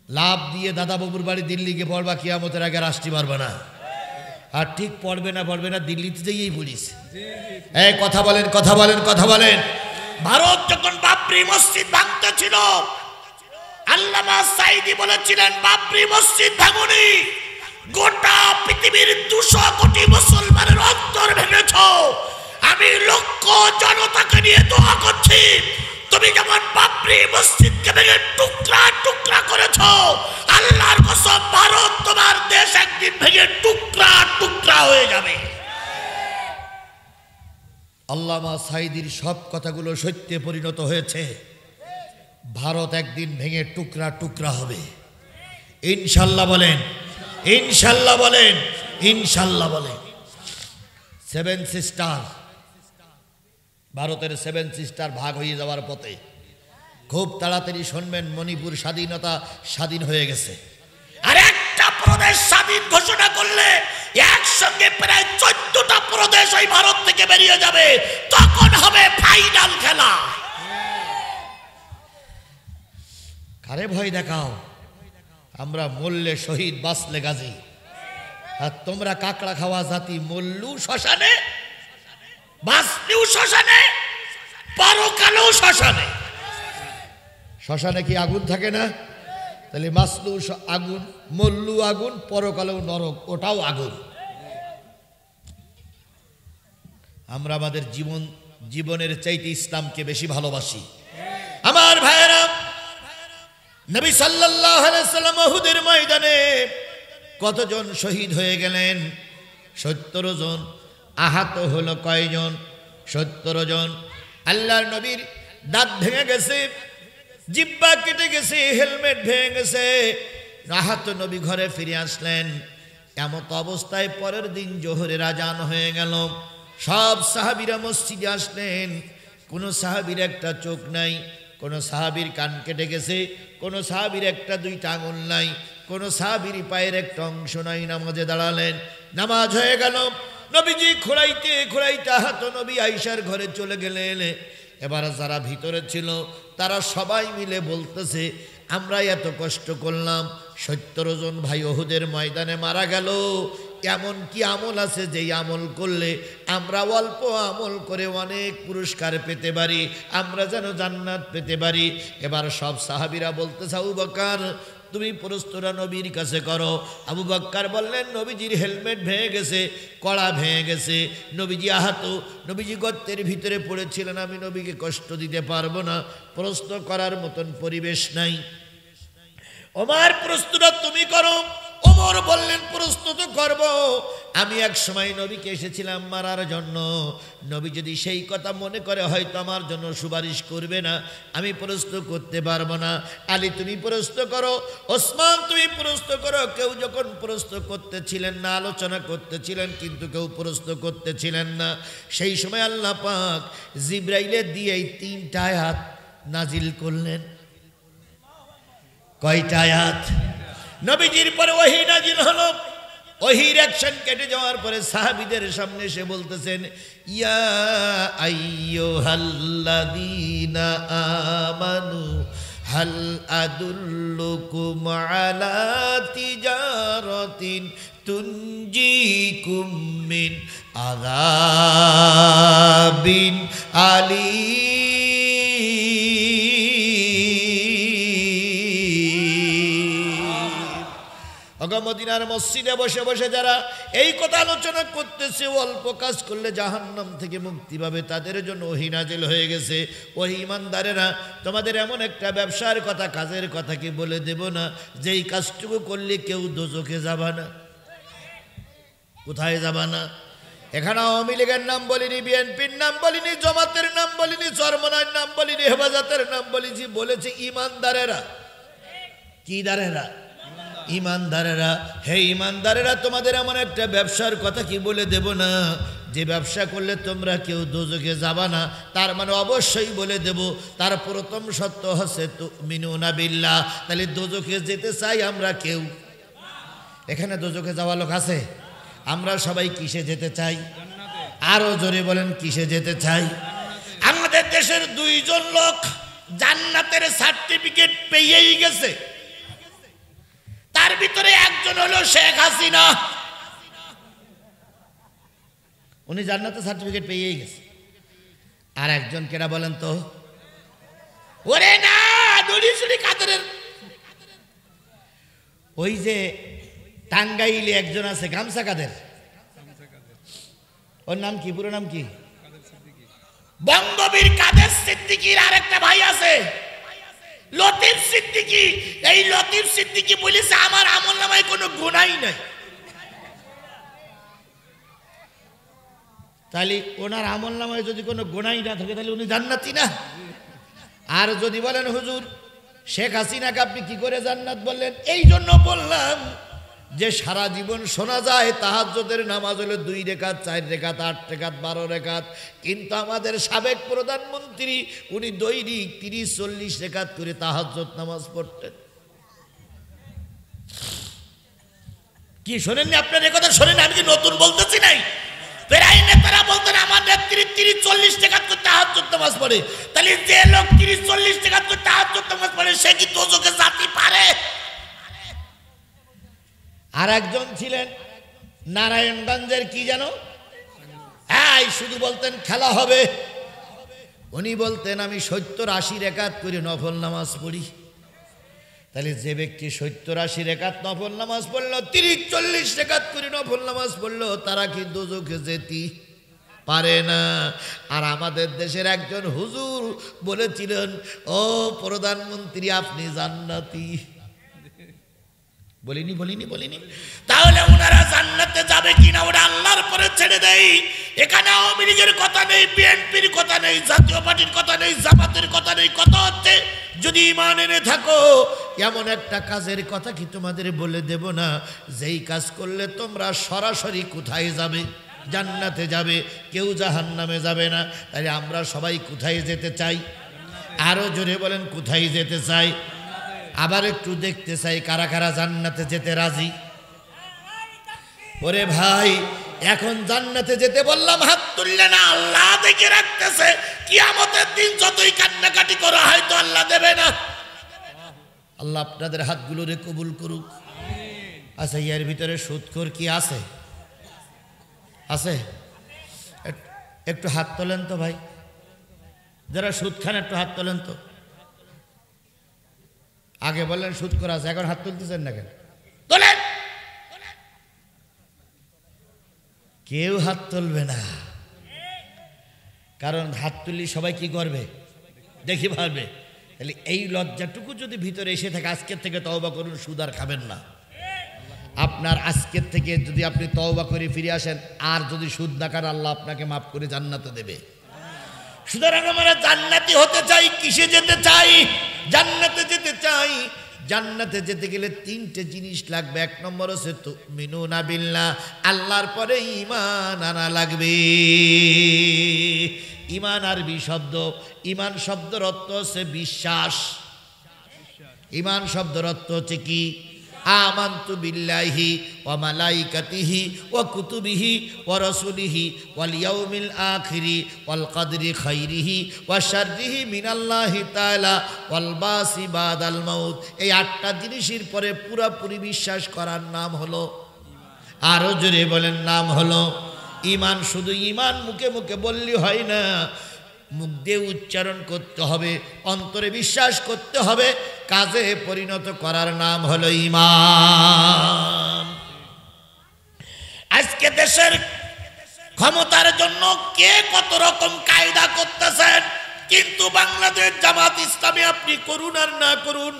লাভ দিয়ে দাদা বাবুর বাড়ি দিল্লি গিয়ে পড়বা, কিয়ামতের আগে আসতে পারবে না। আর ঠিক পড়বে না দিল্লিতে যেয়েই পড়িস। কথা বলেন। ভারত যখন বাবরি মসজিদ ভাঙতে ছিল, আল্লামা সাইদি বলেছিলেন বাবরি মসজিদ ভাঙুনি, গোটা পৃথিবীর 200 কোটি মুসলমানের অন্তর ভেঙেছ। আমি লক্ষ জনতাকে নিয়ে দোয়া করছি, তুমি যেমন বাবরি মসজিদকে ভেঙে টুকরা টুকরা করেছ, আল্লাহর কসম ভারত তোমার দেশ একদিন ভেঙে টুকরা টুকরা হয়ে যাবে। আল্লামা সাইদির সব কথাগুলো সত্যে পরিণত হয়েছে। ভারত একদিন ভেঙে টুকরা টুকরা হবে ইনশাল্লাহ বলেন, ইনশাল্লাহ বলেন, ইনশাল্লাহ বলেন। 7 সিস্টার, ভারতের 7 সিস্টার ভাগ হয়ে যাওয়ার পথে। খুব তাড়াতাড়ি শুনবেন মণিপুর স্বাধীন হয়ে গেছে। আর একটা প্রদেশ স্বাধীন ঘোষণা করলে একসঙ্গে প্রায় 14টা প্রদেশ ওই ভারত থেকে বেরিয়ে যাবে, তখন হবে ফাইনাল খেলা। আরে ভয় দেখাও, আমরা মরলে শহীদ, বাঁচলে গাজী। আর তোমরা কাকড়া খাওয়া জাতি, মরলু শ্মশানে, বাঁচলেও শ্মশানে, পরকালেও শ্মশানে। শ্মশানে কি আগুন থাকে না? তাহলে বাঁচলু আগুন, মরলু আগুন, পরকালেও নরক, ওটাও আগুন। আমরা আমাদের জীবনের চাইতে ইসলামকে বেশি ভালোবাসি। আমার ভাইয়েরা, নবী সাল্লাল্লাহু আলাইহি ওয়াসাল্লাম উহুদের ময়দানে কতজন শহীদ হয়ে গেলেন? 70 জন। আহত হলো কয়জন? 70 জন। আল্লাহর নবীর দাঁত ভেঙে গেছে, জিহ্বা কেটে গেছে, হেলমেট ভেঙে গেছে। আহত নবী ঘরে ফিরে আসলেন। এমত অবস্থায় পরের দিন জোহরের আজান হয়ে গেল। সব সাহাবীরা মসজিদে আসলেন। কোন সাহাবীর একটা চোখ নাই, কোন সাহাবীর কান কেটে গেছে, কোন সাহাবীর একটা দুইটা আঙুল নাই, কোন সাহাবীর পায়ের একটা অংশ নাই। নামাজে দাঁড়ালেন, নামাজ হয়ে গেল। নবীজি খোঁড়াইতে খোঁড়াইতে আহত নবী আয়েশার ঘরে চলে গেলেন। এবার যারা ভিতরে ছিল তারা সবাই মিলে বলতেছে, আমরা এত কষ্ট করলাম, 70 জন ভাই উহুদের ময়দানে মারা গেল। এমন কি আমল আছে যেই আমল করলে আমরা অল্প আমল করে অনেক পুরস্কার পেতে পারি, আমরা যেন জান্নাত পেতে পারি? এবার সব সাহাবীরা বলতেছে, আবু বকর তুমি প্রশ্নটা নবীর কাছে করো। আবু বকর বললেন, নবীজির হেলমেট ভেঙে গেছে, কড়া ভেঙে গেছে, নবীজি আহত, নবীজি গর্তের ভিতরে পড়েছিলেন, আমি নবীকে কষ্ট দিতে পারবো না, প্রশ্ন করার মতন পরিবেশ নাই। ওমর প্রশ্নটা তুমি করো। ওমর বললেন, প্রশ্ন তো করব, আমি এক সময় নবীকে এসেছিলাম মারার জন্য, নবী যদি সেই কথা মনে করে হয়তো আমার জন্য সুপারিশ করবে না, আমি প্রশ্ন করতে পারবো না। আলী তুমি প্রশ্ন করো, ওসমান তুমি প্রশ্ন করো। কেউ যখন প্রশ্ন করতেছিলেন না, আলোচনা করতেছিলেন, কিন্তু কেউ প্রশ্ন করতেছিলেন না, সেই সময় আল্লাহ পাক জিবরাইলের দিয়ে এই 3টা আয়াত নাজিল করলেন। কয়টা আয়াত? নবীজির পরে ওহী নাজিল হলো। ওহীর অ্যাকশন কেটে যাওয়ার পরে সাহাবীদের সামনে এসে বলতেছেন, ইয়া আইয়ুহাল্লাযীনা আমানু হাল আদুল্লুকুম আলা তিজারাতিন তুনজিকুম মিন আযাবিন আলীম। মদিনার মসজিদে বসে বসে যারা এই কথা আলোচনা করতেছে, অল্প কাজ করলে জাহান্নাম থেকে মুক্তি পাবে, তাদের জন্য ওহী নাজিল হয়ে গেছে। ওহী ঈমানদারেরা, তোমাদের এমন একটা ব্যবসার কথা, কাজের কথা কি বলে দেব না, যেই কাজটুকু করলে কেউ দোজখে যাবা না। কোথায় যাবা না? এখানে আওয়ামী লীগের নাম বলিনি, বিএনপির নাম বলিনি, জামাতের নাম বলিনি, চরমনার নাম বলিনি, হেফাজতের নাম বলেছি, বলেছি ঈমানদারেরা। কি দারেরা? ঈমানদারেরা। হে ঈমানদারেরা, তোমাদের এমন একটা ব্যবসার কথা কি বলে দেব না, যে ব্যবসা করলে তোমরা কেউ দোজখে যাবা না। তার মানে অবশ্যই বলে দেব, তার প্রথম সত্য হচ্ছে তুমিনুনা বিল্লাহ। তাহলে দোজখে যেতে চাই আমরা কেউ? এখানে দোজখে যাওয়া লোক আছে? আমরা সবাই কিসে যেতে চাই? আরো জোরে বলেন, কিসে যেতে চাই? আমাদের দেশের 2 জন লোক জান্নাতের সার্টিফিকেট পেয়েই গেছে। তার ভিতরে একজন হলো শেখ হাসিনা, উনি জান্নাতের সার্টিফিকেট পেয়েই গেছে। আর একজন কেরা বলেন তো? ওরে না, দড়িশুড়ি কাদের, ওই যে টাঙ্গাইলে একজন আছে গামছা কাদের, ওর নাম কি, পুরো নাম কি? বঙ্গবীর কাদের সিদ্দিকীর আরেকটা ভাই আছে লতিফ সিদ্দিকী। এই লতিফ সিদ্দিকী বলেছে আমার আমলনামায় কোনো গুনাহই নাই। তাহলে ওনার আমলনামায় যদি কোনো গুনাহই না থাকে তাহলে উনি জান্নাতি না? আর যদি বলেন হুজুর শেখ হাসিনাকে আপনি কি করে জান্নাত বললেন, এই জন্য বললাম যে সারা জীবন শোনা যায় তাহাজ্জুদের নামাজ হলো 2 রাকাত, 4 রাকাত, 8 রাকাত, 12 রাকাত, কিন্তু আমাদের সাবেক প্রধানমন্ত্রী উনি দৈনিক 30-40 রাকাত করে তাহাজ্জুদ নামাজ পড়তেন। কি শোনেননি আপনার? এই কথা শোনেন, আমি কি নতুন বলতেছি নাই? প্রায় নেতারা বলতেন আমার নেত্রী 30-40 রাকাত করে তাহাজ্জুদ নামাজ পড়ে। তাহলে যে লোক 30-40 রাকাত করে তাহাজ্জুদ নামাজ পড়ে সে কি দোজখে যাবে আর একজন ছিলেন নারায়ণগঞ্জের কি জানো, হ্যাঁ শুধু বলতেন খেলা হবে। উনি বলতেন আমি 70-80 রাকাত করে নফল নামাজ পড়ি। তাহলে যে ব্যক্তি 70-80 রাকাত নফল নামাজ পড়লো, 30-40 রাকাত করে নফল নামাজ পড়লো, তারা কি দোজখে যেতে পারে না। আর আমাদের দেশের একজন হুজুর বলেছিলেন, ও প্রধানমন্ত্রী আপনি জান্নাতি। বলিনি? তাহলে ওনারা জান্নাতে যাবে কিনা ওরা আল্লাহর পরে ছেড়ে দেয়। এখানে আওয়ামী লীগের কথা নেই, বিএনপির কথা নেই, জাতীয় পার্টির কথা নেই, জামাতের কথা নেই। কথা হচ্ছে যদি ঈমান এনে থাকো, এমন একটা কাজের কথা কি তোমাদের বলে দেব না, যেই কাজ করলে তোমরা সরাসরি কোথায় যাবে? জান্নাতে যাবে, কেউ জাহান্নামে যাবে না। তাহলে আমরা সবাই কোথায় যেতে চাই? আরো জোরে বলেন, কোথায় যেতে চাই? আবার একটু দেখতে চাই কারা কারা জান্নাতে যেতে রাজি। ওরে ভাই, এখন জান্নাতে যেতে বললাম হাত তুললে না, আল্লাহ দেখে রাখতেছে। কিয়ামতের দিন যতই কান্নাকাটি করা হয় তো আল্লাহ দেবে না। আল্লাহ আপনাদের হাতগুলোরে কবুল করুক। আচ্ছা, এর ভিতরে সুদখোর কি আছে? আছে? একটু হাত তোলেন তো ভাই, যারা সুদ খান একটু হাত তোলেন তো। আগে বললেন সুদখোর আছে, এখন হাত তুলতেছেন না কেন? তোলেন। কেউ হাত তুলবে না, কারণ হাত তুললে সবাই কি করবে? দেখি ভাববে। তাহলে এই লজ্জাটুকু যদি ভিতরে এসে থাকে, আজকের থেকে তওবা করুন, সুদ আর খাবেন না। আপনার আজকের থেকে যদি আপনি তওবা করে ফিরে আসেন, আর যদি সুদ না খান, আল্লাহ আপনাকে মাফ করে জান্নাতে দেবে। সুতরাং আমরা জান্নাতি হতে চাই। কিসে যেতে চাই? জান্নাতে যেতে চাই। জান্নাতে যেতে গেলে 3টে জিনিস লাগবে। 1 নম্বর হচ্ছে তুমিনুনা বিল্লাহ, আল্লাহর পরে ঈমান আনা লাগবে। ঈমান আরবি শব্দ, ঈমান শব্দের অর্থ হচ্ছে বিশ্বাস। ঈমান শব্দের অর্থ হচ্ছে কি? আমানতু বিল্লাহি ওয়া মালাইকাতিহি ওয়া কুতুবিহি ওয়া রাসূলিহি ওয়াল ইয়াউমিল আখিরি ওয়াল কদরি খাইরিহি ওয়া শাররিহি মিনাল্লাহি তাআলা ওয়াল বাসি বাদাল মাউত। এই 8টা জিনিসের পরে পুরোপুরি বিশ্বাস করার নাম হলো, আরো জোরে বলেন, নাম হলো ঈমান। শুধু ঈমান মুখে মুখে বললে হয় না, মুখ দিয়ে উচ্চারণ করতে হবে, অন্তরে বিশ্বাস করতে হবে, কাজে পরিণত করার নাম হলো ঈমান। আজকে দেশের ক্ষমতার জন্য কে কত রকম কায়দা করতেছেন, কিন্তু বাংলাদেশ জামাত ইসলামী আপনি করুন আর না করুন,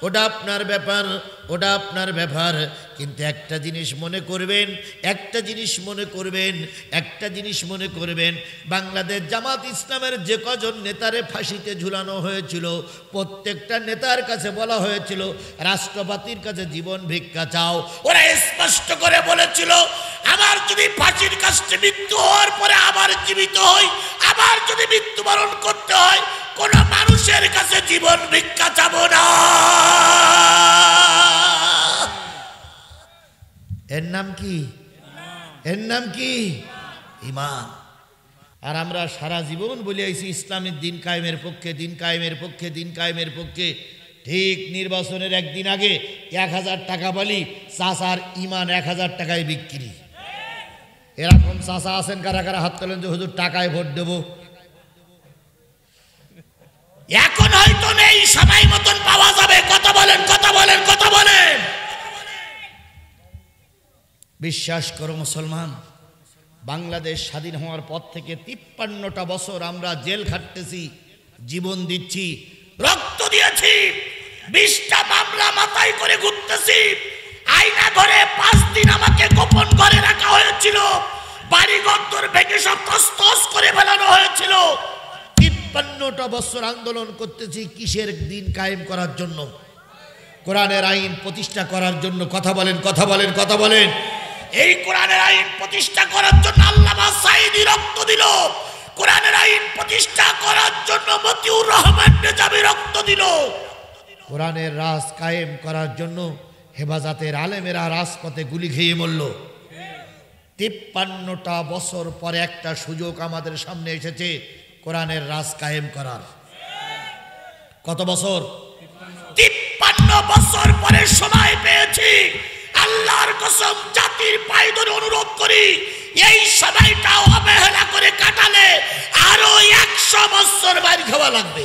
ওটা আপনার ব্যাপার, ওটা আপনার ব্যাপার। কিন্তু একটা জিনিস মনে করবেন, একটা জিনিস মনে করবেন, একটা জিনিস মনে করবেন, বাংলাদেশ জামাত ইসলামের যে কজন নেতারে ফাঁসিতে ঝুলানো হয়েছিল, প্রত্যেকটা নেতার কাছে বলা হয়েছিল রাষ্ট্রপতির কাছে জীবন ভিক্ষা চাও। ওরা স্পষ্ট করে বলেছিল, আমার যদি ফাঁসির কাছে মৃত্যু হওয়ার পরে আবার জীবিত হই, আবার যদি মৃত্যুবরণ করতে হয়, কোন মানুষের কাছে জীবন ভিক্ষা চাবো না। এর নাম কি? এর নাম কি? ঈমান। আর আমরা সারা জীবন বলে আইছি ইসলামের দিন কায়েমের পক্ষে, দিন কায়েমের পক্ষে, দিন কায়েমের পক্ষে। ঠিক নির্বাচনের একদিন আগে 1000 টাকা বলি, চাচার ঈমান 1000 টাকায় বিক্রি। এরকম চাচা আছেন কারা কারা? হাত তোলেন যে হুজুর টাকায় ভোট দেব। এখন হয়তো নেই, সময় মতন পাওয়া যাবে। কথা বলেন, কথা বলেন, কথা বলেন। বিশ্বাস করো মুসলমান, বাংলাদেশ স্বাধীন হওয়ার পর থেকে 53টা বছর আমরা জেল খাটতেছি, জীবন দিচ্ছি, রক্ত দিয়েছি, 20টা মামলা মাথায় করে ঘুরতেছি। আয়না ঘরে 5 দিন আমাকে গোপন ঘরে রাখা হয়েছিল, বাড়ি ঘর ভেঙে সব তছতছ করে ফেলানো হয়েছিল। 53টা বছর আন্দোলন করতেছি কিসের? দিন কায়েম করার জন্য, কোরআনের আইন প্রতিষ্ঠা করার জন্য। কথা বলেন, কথা বলেন, কথা বলেন। এই কোরআনের আইন প্রতিষ্ঠা করার জন্য আল্লামা সাঈদী রক্ত দিল, কোরআনের আইন প্রতিষ্ঠা করার জন্য মতিউর রহমান নেজামী রক্ত দিল, কোরআনের রাজ কায়েম করার জন্য হেফাজতের আলেমেরা রাজপথে গুলি খেয়ে মরল। 53টা বছর পরে একটা সুযোগ আমাদের সামনে এসেছে কোরআনের রাজ কায়েম করার। কত বছর? 53 বছর পরে সময় পেয়েছি। আল্লাহর কসম জাতির পায়ে ধরে অনুরোধ করি, এই সময়টা অবহেলা করে কাটালে আরো 100 বছর বাইর খাওয়া লাগবে।